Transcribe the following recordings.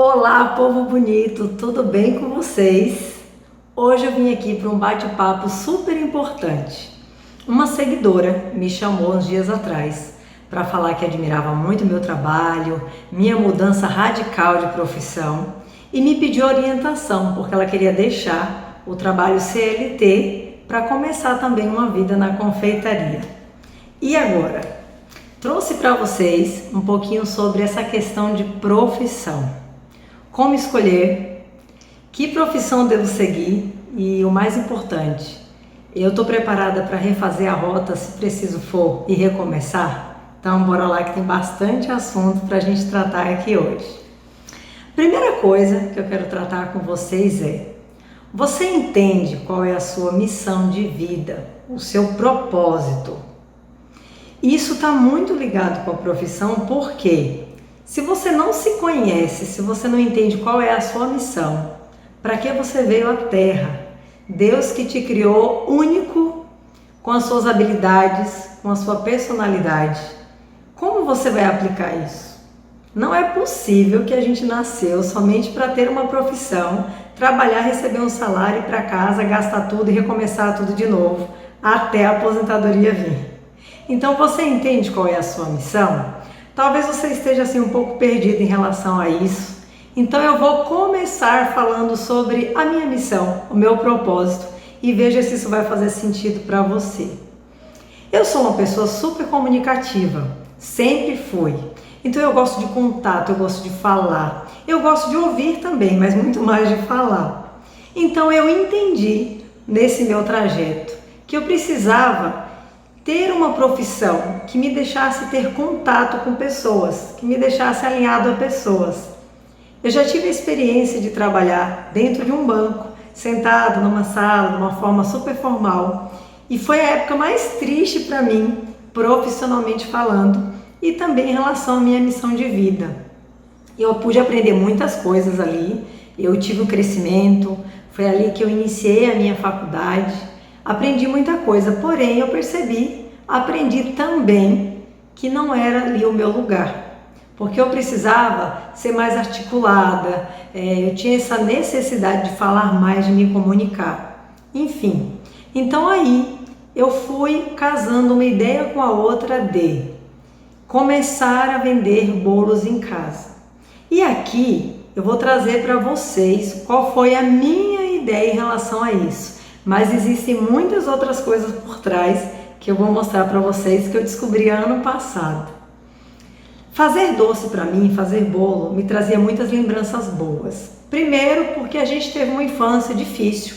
Olá, povo bonito, tudo bem com vocês? Hoje eu vim aqui para um bate-papo super importante. Uma seguidora me chamou uns dias atrás para falar que admirava muito meu trabalho, minha mudança radical de profissão e me pediu orientação porque ela queria deixar o trabalho CLT para começar também uma vida na confeitaria. E agora? Trouxe para vocês um pouquinho sobre essa questão de profissão. Como escolher, que profissão devo seguir e o mais importante, eu estou preparada para refazer a rota se preciso for e recomeçar? Então bora lá que tem bastante assunto para a gente tratar aqui hoje. Primeira coisa que eu quero tratar com vocês é: você entende qual é a sua missão de vida, o seu propósito? Isso está muito ligado com a profissão, porque se você não se conhece, se você não entende qual é a sua missão, para que você veio à Terra, Deus que te criou único, com as suas habilidades, com a sua personalidade, como você vai aplicar isso? Não é possível que a gente nasceu somente para ter uma profissão, trabalhar, receber um salário, ir para casa, gastar tudo e recomeçar tudo de novo, até a aposentadoria vir. Então você entende qual é a sua missão? Talvez você esteja assim um pouco perdido em relação a isso. Então eu vou começar falando sobre a minha missão, o meu propósito, e veja se isso vai fazer sentido para você. Eu sou uma pessoa super comunicativa, sempre fui. Então eu gosto de contato, eu gosto de falar, eu gosto de ouvir também, mas muito mais de falar. Então eu entendi nesse meu trajeto que eu precisava ter uma profissão que me deixasse ter contato com pessoas, que me deixasse alinhado a pessoas. Eu já tive a experiência de trabalhar dentro de um banco, sentado numa sala, de uma forma super formal, e foi a época mais triste para mim, profissionalmente falando, e também em relação à minha missão de vida. Eu pude aprender muitas coisas ali, eu tive um crescimento, foi ali que eu iniciei a minha faculdade, aprendi muita coisa, porém eu aprendi também que não era ali o meu lugar, porque eu precisava ser mais articulada, eu tinha essa necessidade de falar mais, de me comunicar, enfim. Então aí eu fui casando uma ideia com a outra de começar a vender bolos em casa. E aqui eu vou trazer para vocês qual foi a minha ideia em relação a isso. Mas existem muitas outras coisas por trás que eu vou mostrar para vocês que eu descobri ano passado. Fazer doce para mim, fazer bolo, me trazia muitas lembranças boas. Primeiro porque a gente teve uma infância difícil.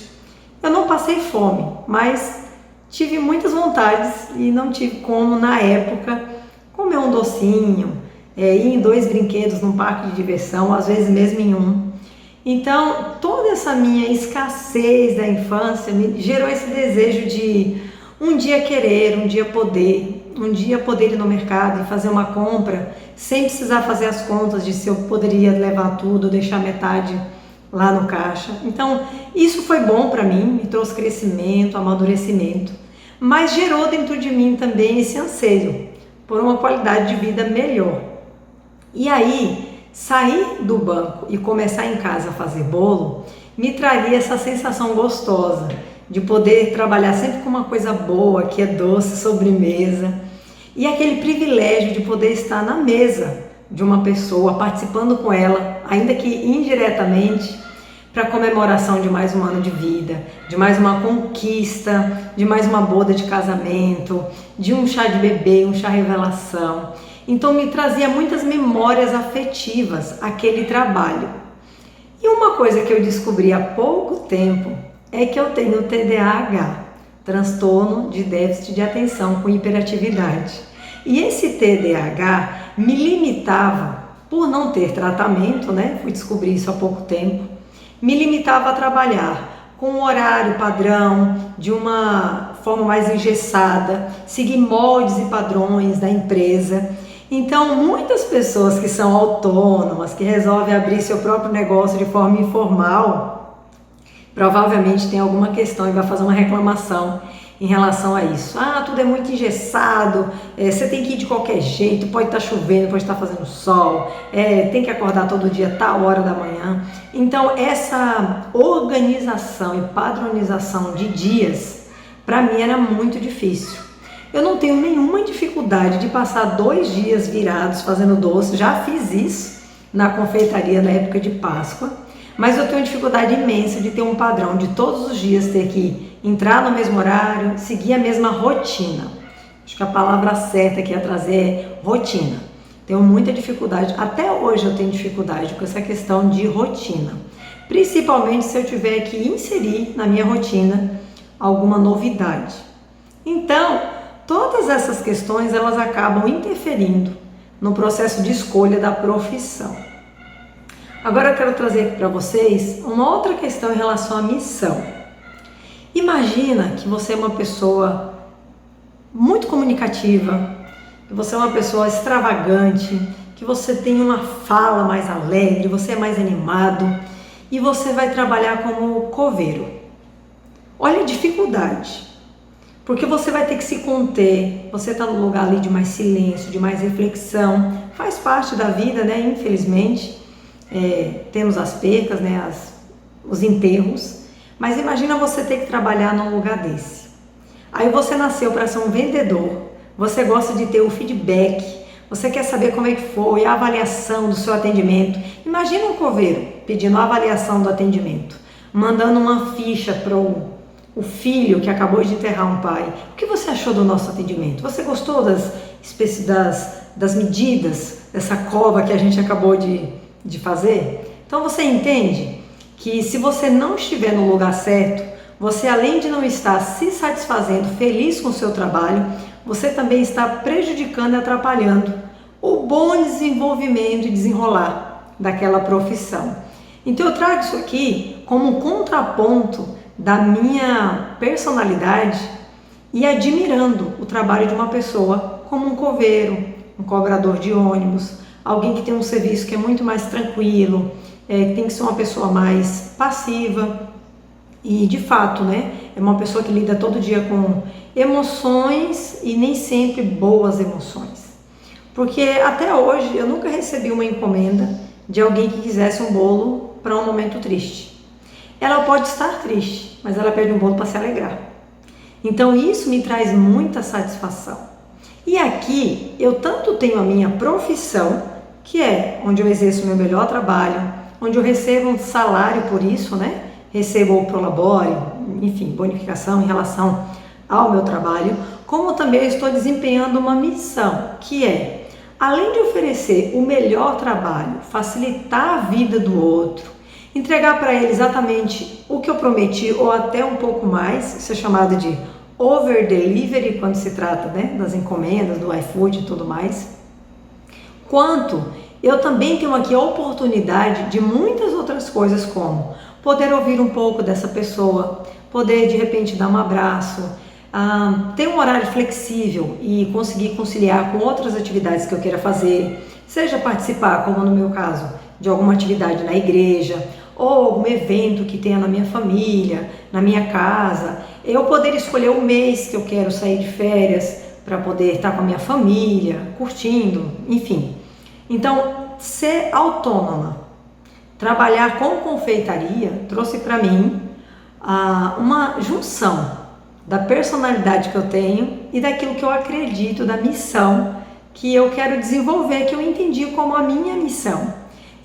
Eu não passei fome, mas tive muitas vontades e não tive como na época comer um docinho, ir em 2 brinquedos num parque de diversão, às vezes mesmo em um. Então, toda essa minha escassez da infância me gerou esse desejo de um dia querer, um dia poder ir no mercado e fazer uma compra sem precisar fazer as contas de se eu poderia levar tudo, deixar metade lá no caixa. Então, isso foi bom para mim, me trouxe crescimento, amadurecimento, mas gerou dentro de mim também esse anseio por uma qualidade de vida melhor. E aí, sair do banco e começar em casa a fazer bolo me traria essa sensação gostosa de poder trabalhar sempre com uma coisa boa, que é doce, sobremesa, e aquele privilégio de poder estar na mesa de uma pessoa, participando com ela, ainda que indiretamente, para a comemoração de mais um ano de vida, de mais uma conquista, de mais uma boda de casamento, de um chá de bebê, um chá revelação. Então me trazia muitas memórias afetivas aquele trabalho. E uma coisa que eu descobri há pouco tempo é que eu tenho TDAH, transtorno de déficit de atenção com hiperatividade. E esse TDAH me limitava, por não ter tratamento, fui descobrir isso há pouco tempo, me limitava a trabalhar com um horário padrão, de uma forma mais engessada, seguir moldes e padrões da empresa. Então, muitas pessoas que são autônomas, que resolvem abrir seu próprio negócio de forma informal, provavelmente tem alguma questão e vai fazer uma reclamação em relação a isso. Ah, tudo é muito engessado, você tem que ir de qualquer jeito, pode estar chovendo, pode estar fazendo sol, tem que acordar todo dia, tal hora da manhã. Então, essa organização e padronização de dias, para mim era muito difícil. Eu não tenho nenhuma dificuldade de passar 2 dias virados fazendo doce, já fiz isso na confeitaria na época de Páscoa, mas eu tenho uma dificuldade imensa de ter um padrão, de todos os dias ter que entrar no mesmo horário, seguir a mesma rotina. Acho que a palavra certa que ia trazer é rotina. Tenho muita dificuldade, até hoje eu tenho dificuldade com essa questão de rotina, principalmente se eu tiver que inserir na minha rotina alguma novidade. Então, todas essas questões elas acabam interferindo no processo de escolha da profissão. Agora eu quero trazer aqui para vocês uma outra questão em relação à missão. Imagina que você é uma pessoa muito comunicativa, que você é uma pessoa extravagante, que você tem uma fala mais alegre, você é mais animado e você vai trabalhar como coveiro. Olha a dificuldade, porque você vai ter que se conter, você está num lugar ali de mais silêncio, de mais reflexão, faz parte da vida, né? Infelizmente, temos as percas, né? Os enterros, mas imagina você ter que trabalhar num lugar desse. Aí você nasceu para ser um vendedor, você gosta de ter o feedback, você quer saber como é que foi a avaliação do seu atendimento. Imagina um coveiro pedindo a avaliação do atendimento, mandando uma ficha para o filho que acabou de enterrar um pai. O que você achou do nosso atendimento? Você gostou das medidas dessa cova que a gente acabou de fazer? Então você entende que se você não estiver no lugar certo, você além de não estar se satisfazendo, feliz com o seu trabalho, você também está prejudicando e atrapalhando o bom desenvolvimento e desenrolar daquela profissão. Então eu trago isso aqui como um contraponto da minha personalidade e admirando o trabalho de uma pessoa como um coveiro, um cobrador de ônibus, alguém que tem um serviço que é muito mais tranquilo, que tem que ser uma pessoa mais passiva e de fato, né, é uma pessoa que lida todo dia com emoções e nem sempre boas emoções. Porque até hoje eu nunca recebi uma encomenda de alguém que quisesse um bolo para um momento triste. Ela pode estar triste, mas ela pede um bolo para se alegrar. Então isso me traz muita satisfação. E aqui eu tanto tenho a minha profissão, que é onde eu exerço o meu melhor trabalho, onde eu recebo um salário por isso, né? Recebo o Prolabore, enfim, bonificação em relação ao meu trabalho, como também eu estou desempenhando uma missão, que é, além de oferecer o melhor trabalho, facilitar a vida do outro, entregar para ele exatamente o que eu prometi ou até um pouco mais, isso é chamado de over delivery quando se trata, né, das encomendas, do iFood e tudo mais, quanto eu também tenho aqui a oportunidade de muitas outras coisas, como poder ouvir um pouco dessa pessoa, poder de repente dar um abraço, ter um horário flexível e conseguir conciliar com outras atividades que eu queira fazer, seja participar, como no meu caso, de alguma atividade na igreja, ou algum evento que tenha na minha família, na minha casa, eu poder escolher o mês que eu quero sair de férias para poder estar com a minha família, curtindo, enfim. Então, ser autônoma, trabalhar com confeitaria, trouxe para mim uma junção da personalidade que eu tenho e daquilo que eu acredito, da missão que eu quero desenvolver, que eu entendi como a minha missão.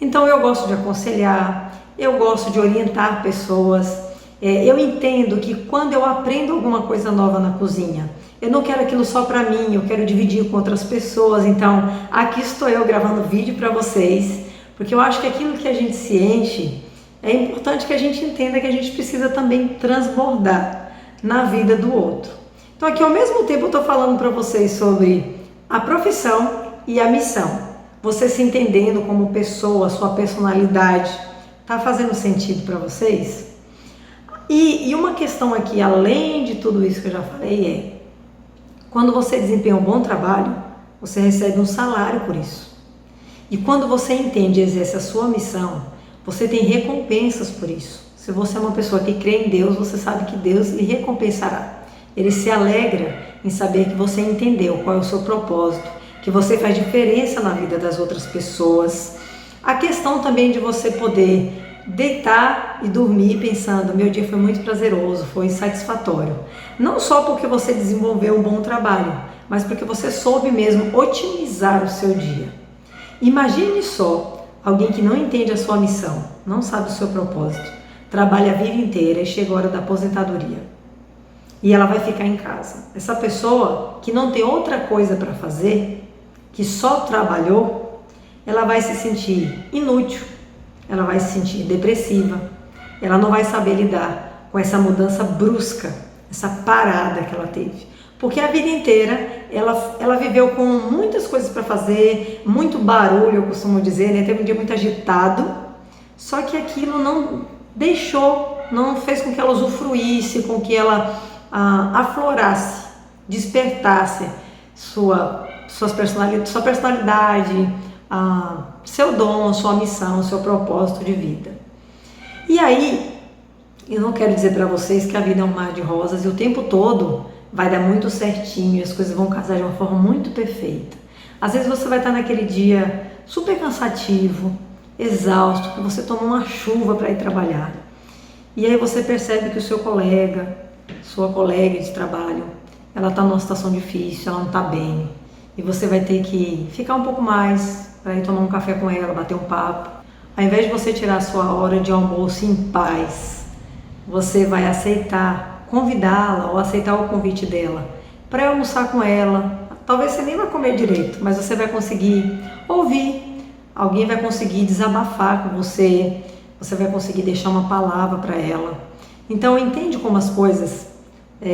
Então eu gosto de aconselhar, eu gosto de orientar pessoas, eu entendo que quando eu aprendo alguma coisa nova na cozinha, eu não quero aquilo só para mim, eu quero dividir com outras pessoas. Então aqui estou eu gravando vídeo para vocês, porque eu acho que aquilo que a gente se enche, é importante que a gente entenda que a gente precisa também transbordar na vida do outro. Então aqui ao mesmo tempo eu estou falando para vocês sobre a profissão e a missão. Você se entendendo como pessoa, sua personalidade, tá fazendo sentido para vocês? E uma questão aqui, além de tudo isso que eu já falei, é quando você desempenha um bom trabalho, você recebe um salário por isso. E quando você entende e exerce a sua missão, você tem recompensas por isso. Se você é uma pessoa que crê em Deus, você sabe que Deus lhe recompensará. ele se alegra em saber que você entendeu qual é o seu propósito, que você faz diferença na vida das outras pessoas. A questão também de você poder deitar e dormir pensando, meu dia foi muito prazeroso, foi satisfatório. Não só porque você desenvolveu um bom trabalho, mas porque você soube mesmo otimizar o seu dia. Imagine só alguém que não entende a sua missão, não sabe o seu propósito, trabalha a vida inteira e chega a hora da aposentadoria. E ela vai ficar em casa. Essa pessoa que não tem outra coisa para fazer, que só trabalhou, ela vai se sentir inútil, ela vai se sentir depressiva, ela não vai saber lidar com essa mudança brusca, essa parada que ela teve. Porque a vida inteira ela viveu com muitas coisas para fazer, muito barulho, eu costumo dizer, né? Teve um dia muito agitado, só que aquilo não deixou, não fez com que ela usufruísse, com que ela aflorasse, despertasse sua personalidade, seu dom, sua missão, seu propósito de vida. E aí, eu não quero dizer para vocês que a vida é um mar de rosas e o tempo todo vai dar muito certinho e as coisas vão casar de uma forma muito perfeita. Às vezes você vai estar naquele dia super cansativo, exausto, que você toma uma chuva para ir trabalhar. E aí você percebe que o seu colega, sua colega de trabalho, ela está numa situação difícil, ela não está bem. E você vai ter que ficar um pouco mais para ir tomar um café com ela, bater um papo. Ao invés de você tirar a sua hora de almoço em paz, você vai aceitar, convidá-la ou aceitar o convite dela para almoçar com ela. Talvez você nem vai comer direito, mas você vai conseguir ouvir. Alguém vai conseguir desabafar com você. Você vai conseguir deixar uma palavra para ela. Então, entende como as coisas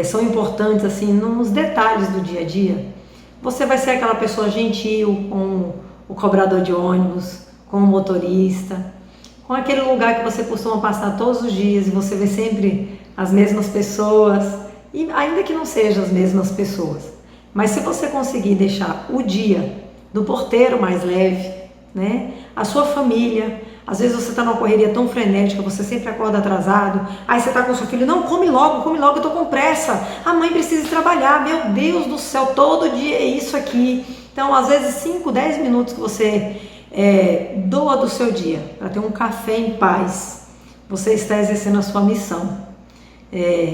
são importantes assim nos detalhes do dia a dia. Você vai ser aquela pessoa gentil com o cobrador de ônibus, com o motorista, com aquele lugar que você costuma passar todos os dias e você vê sempre as mesmas pessoas, e ainda que não sejam as mesmas pessoas. Mas se você conseguir deixar o dia do porteiro mais leve, né? A sua família, às vezes você está numa correria tão frenética, você sempre acorda atrasado, aí você está com o seu filho, não, come logo, eu estou com pressa, a mãe precisa trabalhar, meu Deus do céu, todo dia é isso aqui. Então, às vezes 5, 10 minutos que você doa do seu dia para ter um café em paz, você está exercendo a sua missão.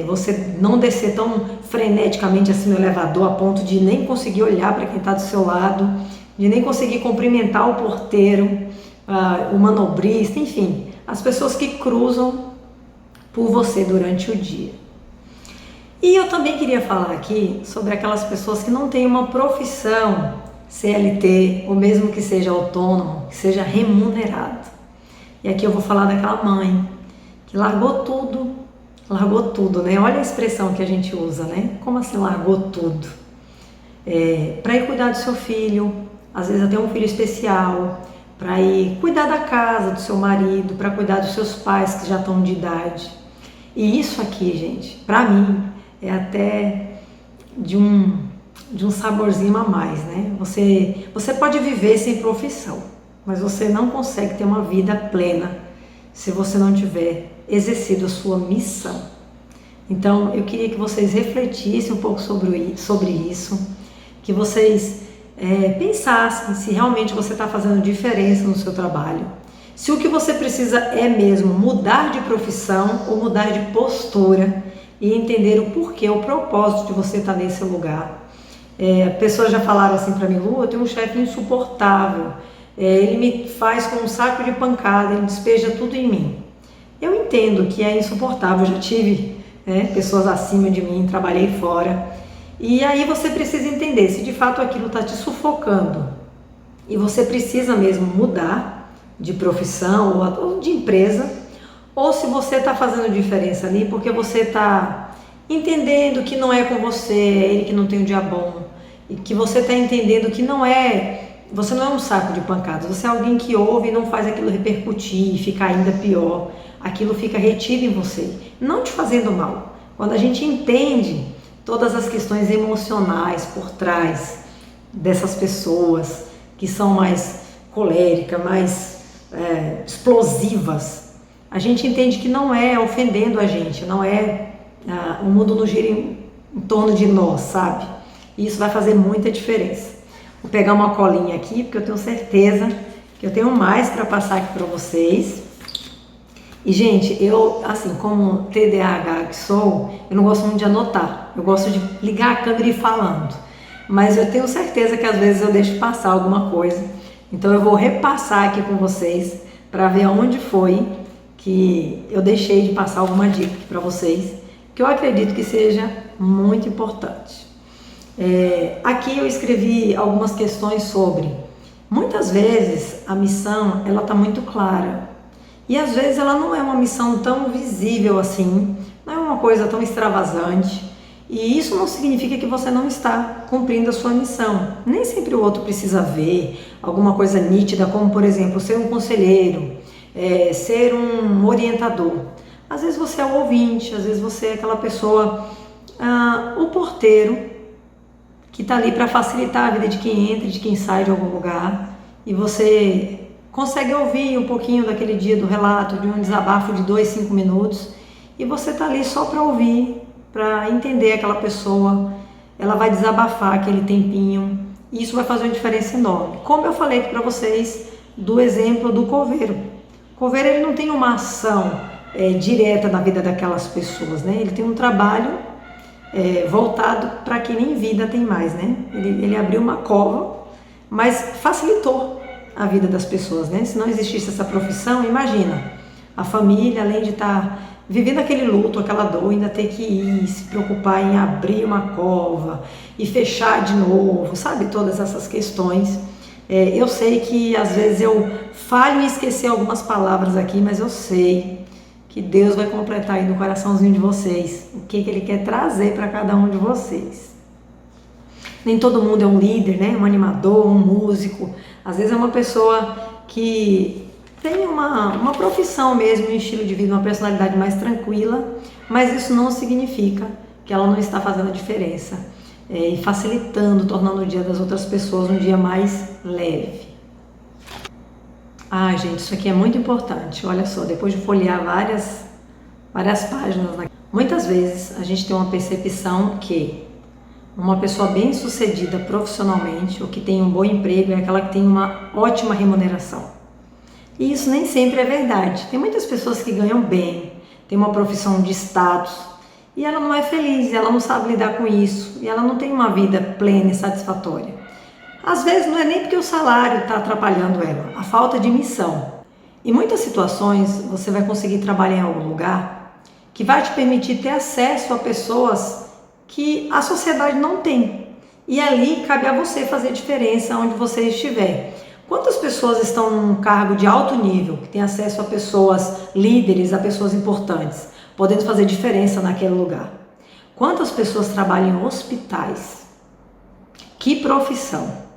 Você não descer tão freneticamente assim no elevador a ponto de nem conseguir olhar para quem está do seu lado, de nem conseguir cumprimentar o porteiro, o manobrista, enfim, as pessoas que cruzam por você durante o dia. E eu também queria falar aqui sobre aquelas pessoas que não têm uma profissão CLT, ou mesmo que seja autônomo, que seja remunerado. E aqui eu vou falar daquela mãe que largou tudo, né? Olha a expressão que a gente usa, né? Como assim largou tudo? Para ir cuidar do seu filho, às vezes até um filho especial, para ir cuidar da casa do seu marido, para cuidar dos seus pais que já estão de idade. E isso aqui, gente, para mim, é até de um saborzinho a mais, né? Você pode viver sem profissão, mas você não consegue ter uma vida plena se você não tiver exercido a sua missão. Então, eu queria que vocês refletissem um pouco sobre isso, que vocês pensassem se realmente você está fazendo diferença no seu trabalho, se o que você precisa é mesmo mudar de profissão ou mudar de postura e entender o porquê, o propósito de você estar nesse lugar. Pessoas já falaram assim para mim, Lu, eu tenho um chefe insuportável, ele me faz com um saco de pancada, ele despeja tudo em mim. Eu entendo que é insuportável, eu já tive pessoas acima de mim, trabalhei fora. E aí você precisa entender se de fato aquilo está te sufocando e você precisa mesmo mudar de profissão ou de empresa, ou se você está fazendo diferença ali porque você está entendendo que não é com você, é ele que não tem um dia bom, e que você está entendendo que você não é um saco de pancadas, você é alguém que ouve e não faz aquilo repercutir e ficar ainda pior, aquilo fica retido em você, não te fazendo mal. Quando a gente entende todas as questões emocionais por trás dessas pessoas que são mais coléricas, mais explosivas, a gente entende que não é ofendendo a gente, não é o mundo não gira em torno de nós, sabe? E isso vai fazer muita diferença. Vou pegar uma colinha aqui, porque eu tenho certeza que eu tenho mais para passar aqui para vocês. E, gente, eu, assim, como TDAH que sou, eu não gosto muito de anotar. Eu gosto de ligar a câmera e ir falando. Mas eu tenho certeza que às vezes eu deixo passar alguma coisa. Então eu vou repassar aqui com vocês para ver aonde foi que eu deixei de passar alguma dica aqui para vocês, que eu acredito que seja muito importante. Aqui eu escrevi algumas questões sobre, muitas vezes a missão ela está muito clara e às vezes ela não é uma missão tão visível assim, não é uma coisa tão extravasante e isso não significa que você não está cumprindo a sua missão. Nem sempre o outro precisa ver alguma coisa nítida, como por exemplo ser um conselheiro, ser um orientador. Às vezes você é o ouvinte, às vezes você é aquela pessoa, o porteiro, que está ali para facilitar a vida de quem entra e de quem sai de algum lugar, e você consegue ouvir um pouquinho daquele dia do relato, de um desabafo de 2, 5 minutos, e você está ali só para ouvir, para entender aquela pessoa, ela vai desabafar aquele tempinho, e isso vai fazer uma diferença enorme. Como eu falei aqui para vocês do exemplo do coveiro. O coveiro ele não tem uma ação direta na vida daquelas pessoas, né? Ele tem um trabalho voltado para quem nem vida tem mais, né? Ele abriu uma cova, mas facilitou a vida das pessoas, né? Se não existisse essa profissão, imagina, a família, além de estar vivendo aquele luto, aquela dor, ainda ter que ir se preocupar em abrir uma cova e fechar de novo, sabe? Todas essas questões. Eu sei que às vezes eu falho em esquecer algumas palavras aqui, mas eu sei que Deus vai completar aí no coraçãozinho de vocês o que Ele quer trazer para cada um de vocês. Nem todo mundo é um líder, né? Um animador, um músico. Às vezes é uma pessoa que tem uma profissão mesmo, um estilo de vida, uma personalidade mais tranquila, mas isso não significa que ela não está fazendo a diferença e facilitando, tornando o dia das outras pessoas um dia mais leve. Gente, isso aqui é muito importante. Olha só, depois de folhear várias páginas, muitas vezes a gente tem uma percepção que uma pessoa bem-sucedida profissionalmente, ou que tem um bom emprego, é aquela que tem uma ótima remuneração. E isso nem sempre é verdade. Tem muitas pessoas que ganham bem, tem uma profissão de status, e ela não é feliz, ela não sabe lidar com isso, e ela não tem uma vida plena e satisfatória. Às vezes não é nem porque o salário está atrapalhando ela, a falta de missão. Em muitas situações você vai conseguir trabalhar em algum lugar que vai te permitir ter acesso a pessoas que a sociedade não tem. E ali cabe a você fazer diferença onde você estiver. Quantas pessoas estão num cargo de alto nível, que tem acesso a pessoas líderes, a pessoas importantes, podendo fazer diferença naquele lugar? Quantas pessoas trabalham em hospitais? Que profissão!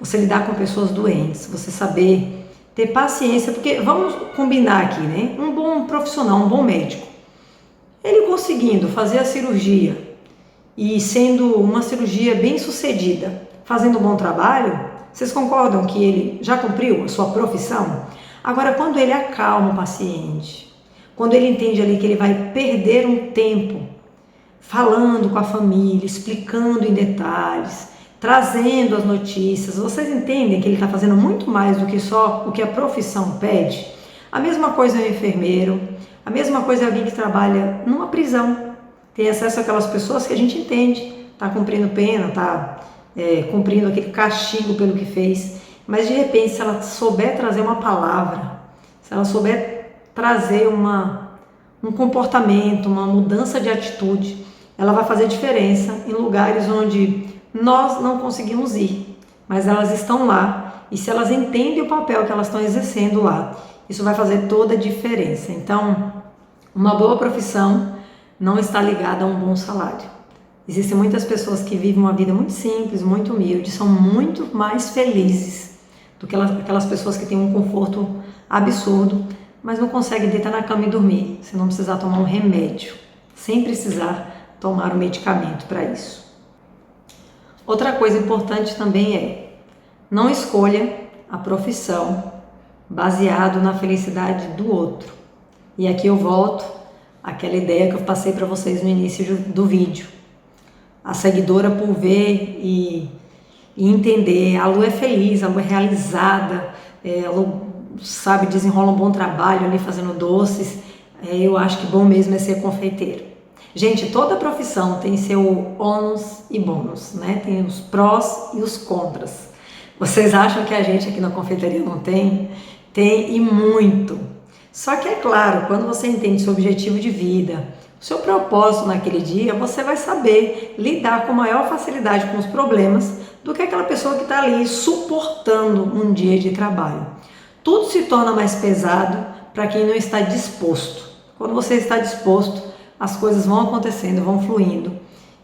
Você lidar com pessoas doentes, você saber ter paciência, porque vamos combinar aqui, né? Um bom profissional, um bom médico, ele conseguindo fazer a cirurgia e sendo uma cirurgia bem sucedida, fazendo um bom trabalho, vocês concordam que ele já cumpriu a sua profissão? Agora, quando ele acalma o paciente, quando ele entende ali que ele vai perder um tempo falando com a família, explicando em detalhes, trazendo as notícias, vocês entendem que ele está fazendo muito mais do que só o que a profissão pede? A mesma coisa é o enfermeiro, a mesma coisa é alguém que trabalha numa prisão, tem acesso àquelas pessoas que a gente entende, está cumprindo pena, está cumprindo aquele castigo pelo que fez, mas de repente se ela souber trazer uma palavra, se ela souber trazer um comportamento, uma mudança de atitude, ela vai fazer diferença em lugares onde nós não conseguimos ir, mas elas estão lá, e se elas entendem o papel que elas estão exercendo lá, isso vai fazer toda a diferença. Então, uma boa profissão não está ligada a um bom salário. Existem muitas pessoas que vivem uma vida muito simples, muito humilde, são muito mais felizes do que aquelas pessoas que têm um conforto absurdo, mas não conseguem deitar na cama e dormir, se não precisar tomar um remédio, sem precisar tomar um medicamento para isso. Outra coisa importante também é, não escolha a profissão baseado na felicidade do outro. E aqui eu volto àquela ideia que eu passei para vocês no início do vídeo. a seguidora por ver e entender. A Lu é feliz, a Lu é realizada, a Lu, sabe, desenrola um bom trabalho ali fazendo doces. Eu acho que bom mesmo é ser confeiteiro. Gente, toda profissão tem seu ônus e bônus, né? Tem os prós e os contras. Vocês acham que a gente aqui na confeitaria não tem? Tem, e muito. Só que é claro, quando você entende seu objetivo de vida, o seu propósito naquele dia, você vai saber lidar com maior facilidade com os problemas do que aquela pessoa que está ali suportando um dia de trabalho. Tudo se torna mais pesado para quem não está disposto. Quando você está disposto, as coisas vão acontecendo, vão fluindo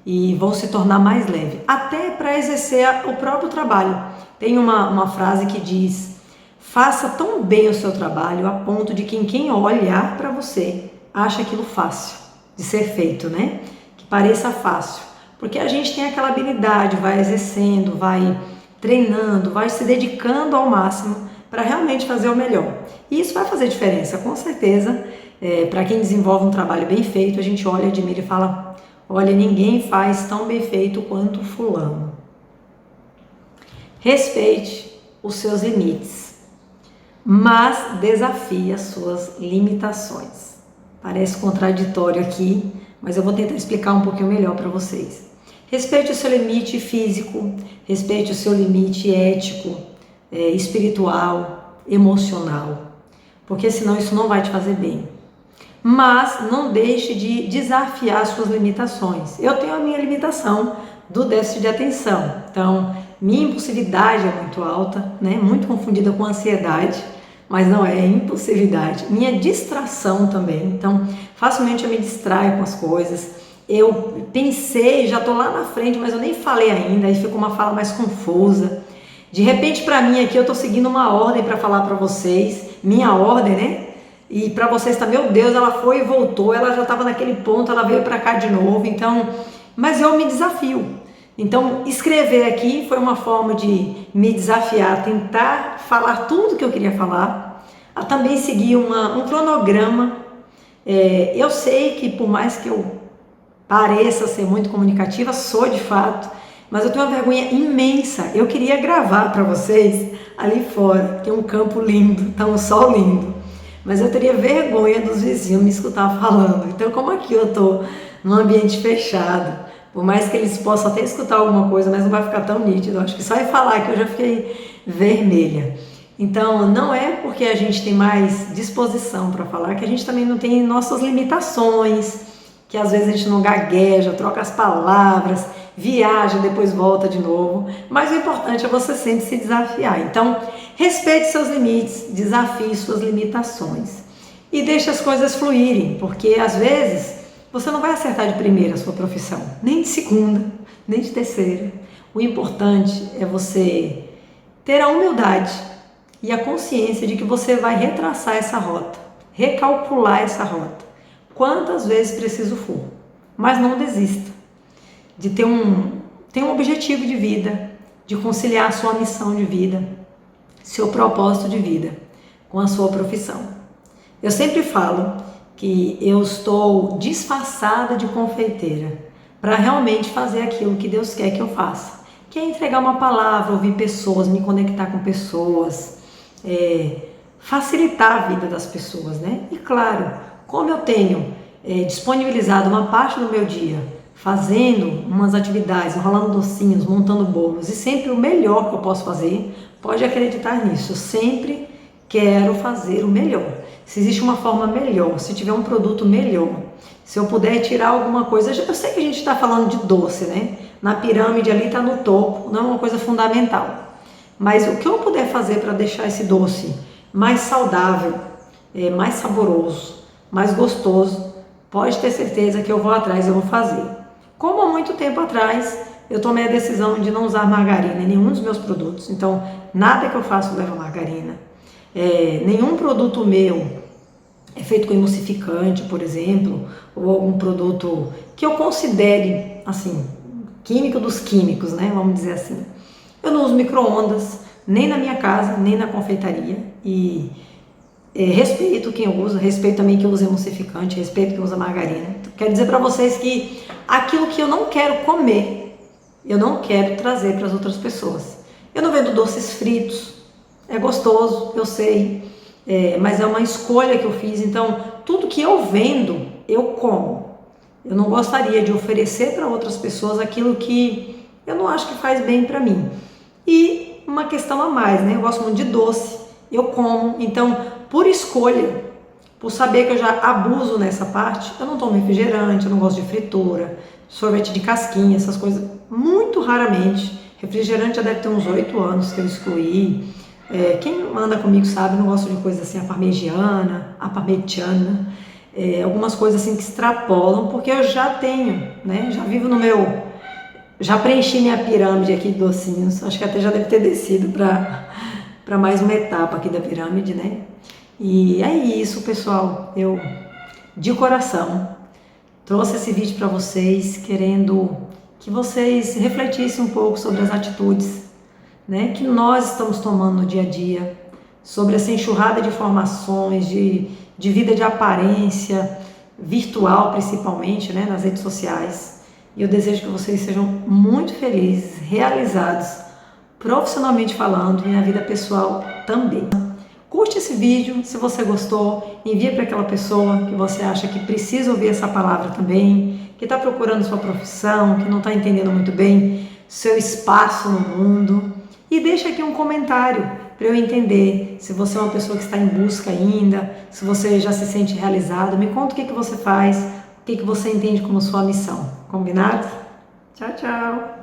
e vão se tornar mais leve. Até para exercer o próprio trabalho. Tem uma frase que diz: faça tão bem o seu trabalho a ponto de que quem olhar para você acha aquilo fácil de ser feito, né? Que pareça fácil. Porque a gente tem aquela habilidade, vai exercendo, vai treinando, vai se dedicando ao máximo para realmente fazer o melhor. E isso vai fazer diferença, com certeza. Para quem desenvolve um trabalho bem feito, a gente olha, admira e fala: olha, ninguém faz tão bem feito quanto fulano. Respeite os seus limites, mas desafie as suas limitações. Parece contraditório aqui, mas eu vou tentar explicar um pouquinho melhor para vocês. Respeite o seu limite físico, respeite o seu limite ético, espiritual, emocional, porque senão isso não vai te fazer bem. Mas não deixe de desafiar as suas limitações. Eu tenho a minha limitação do déficit de atenção, então minha impulsividade é muito alta, né? Muito confundida com ansiedade, mas não é impulsividade. Minha distração também, então facilmente eu me distraio com as coisas. Eu pensei, já estou lá na frente, mas eu nem falei ainda, aí fica uma fala mais confusa. De repente, para mim aqui, eu estou seguindo uma ordem para falar para vocês, minha ordem, né? E para vocês tá, meu Deus, ela foi e voltou, ela já estava naquele ponto, ela veio para cá de novo, então, mas eu me desafio. Então, escrever aqui foi uma forma de me desafiar, tentar falar tudo que eu queria falar, a também seguir um cronograma. Eu sei que por mais que eu pareça ser muito comunicativa, sou de fato, mas eu tenho uma vergonha imensa. Eu queria gravar para vocês ali fora, tem um campo lindo, tá um sol lindo, mas eu teria vergonha dos vizinhos me escutar falando. Então, como aqui eu tô num ambiente fechado, por mais que eles possam até escutar alguma coisa, mas não vai ficar tão nítido. Eu acho que só em falar que eu já fiquei vermelha. Então, não é porque a gente tem mais disposição para falar que a gente também não tem nossas limitações, que às vezes a gente não gagueja, troca as palavras, viaja, depois volta de novo. Mas o importante é você sempre se desafiar. Então, respeite seus limites, desafie suas limitações e deixe as coisas fluírem, porque às vezes você não vai acertar de primeira a sua profissão, nem de segunda, nem de terceira. O importante é você ter a humildade e a consciência de que você vai retraçar essa rota, recalcular essa rota, quantas vezes preciso for. Mas não desista de ter um objetivo de vida, de conciliar a sua missão de vida, seu propósito de vida com a sua profissão. Eu sempre falo que eu estou disfarçada de confeiteira para realmente fazer aquilo que Deus quer que eu faça, que é entregar uma palavra, ouvir pessoas, me conectar com pessoas, facilitar a vida das pessoas, né? E claro, como eu tenho disponibilizado uma parte do meu dia fazendo umas atividades, enrolando docinhos, montando bolos, e sempre o melhor que eu posso fazer, pode acreditar nisso, eu sempre quero fazer o melhor. Se existe uma forma melhor, se tiver um produto melhor, se eu puder tirar alguma coisa, eu sei que a gente está falando de doce, né? Na pirâmide ali está no topo, não é uma coisa fundamental. Mas o que eu puder fazer para deixar esse doce mais saudável, mais saboroso, mais gostoso, pode ter certeza que eu vou atrás, eu vou fazer. Como há muito tempo atrás, eu tomei a decisão de não usar margarina em nenhum dos meus produtos. Então, nada que eu faço leva margarina. Nenhum produto meu é feito com emulsificante, por exemplo, ou algum produto que eu considere, assim, químico dos químicos, né? Vamos dizer assim. Eu não uso micro-ondas, nem na minha casa, nem na confeitaria. E Respeito quem usa, respeito também quem usa emulsificante, respeito quem usa margarina. Então, quero dizer para vocês que aquilo que eu não quero comer, eu não quero trazer para as outras pessoas. Eu não vendo doces fritos, é gostoso, eu sei, mas é uma escolha que eu fiz. Então, tudo que eu vendo, eu como. Eu não gostaria de oferecer para outras pessoas aquilo que eu não acho que faz bem para mim. E uma questão a mais, né? Eu gosto muito de doce, eu como. Então, por escolha, por saber que eu já abuso nessa parte, eu não tomo refrigerante, eu não gosto de fritura, sorvete de casquinha, essas coisas, muito raramente. Refrigerante já deve ter uns 8 anos que eu excluí. Quem anda comigo sabe, eu não gosto de coisas assim, a parmegiana, a parmegiana, algumas coisas assim que extrapolam, porque eu já tenho, né? Já vivo no meu... Já preenchi minha pirâmide aqui de docinhos, acho que até já deve ter descido para mais uma etapa aqui da pirâmide, né? E é isso, pessoal. Eu, de coração, trouxe esse vídeo para vocês, querendo que vocês refletissem um pouco sobre as atitudes, né, que nós estamos tomando no dia a dia, sobre essa enxurrada de informações, de vida de aparência, virtual principalmente, né, nas redes sociais. E eu desejo que vocês sejam muito felizes, realizados, profissionalmente falando, e na vida pessoal também. Curte esse vídeo, se você gostou, envia para aquela pessoa que você acha que precisa ouvir essa palavra também, que está procurando sua profissão, que não está entendendo muito bem seu espaço no mundo. E deixa aqui um comentário para eu entender se você é uma pessoa que está em busca ainda, se você já se sente realizado. Me conta o que você faz, o que você entende como sua missão. Combinado? Tchau, tchau!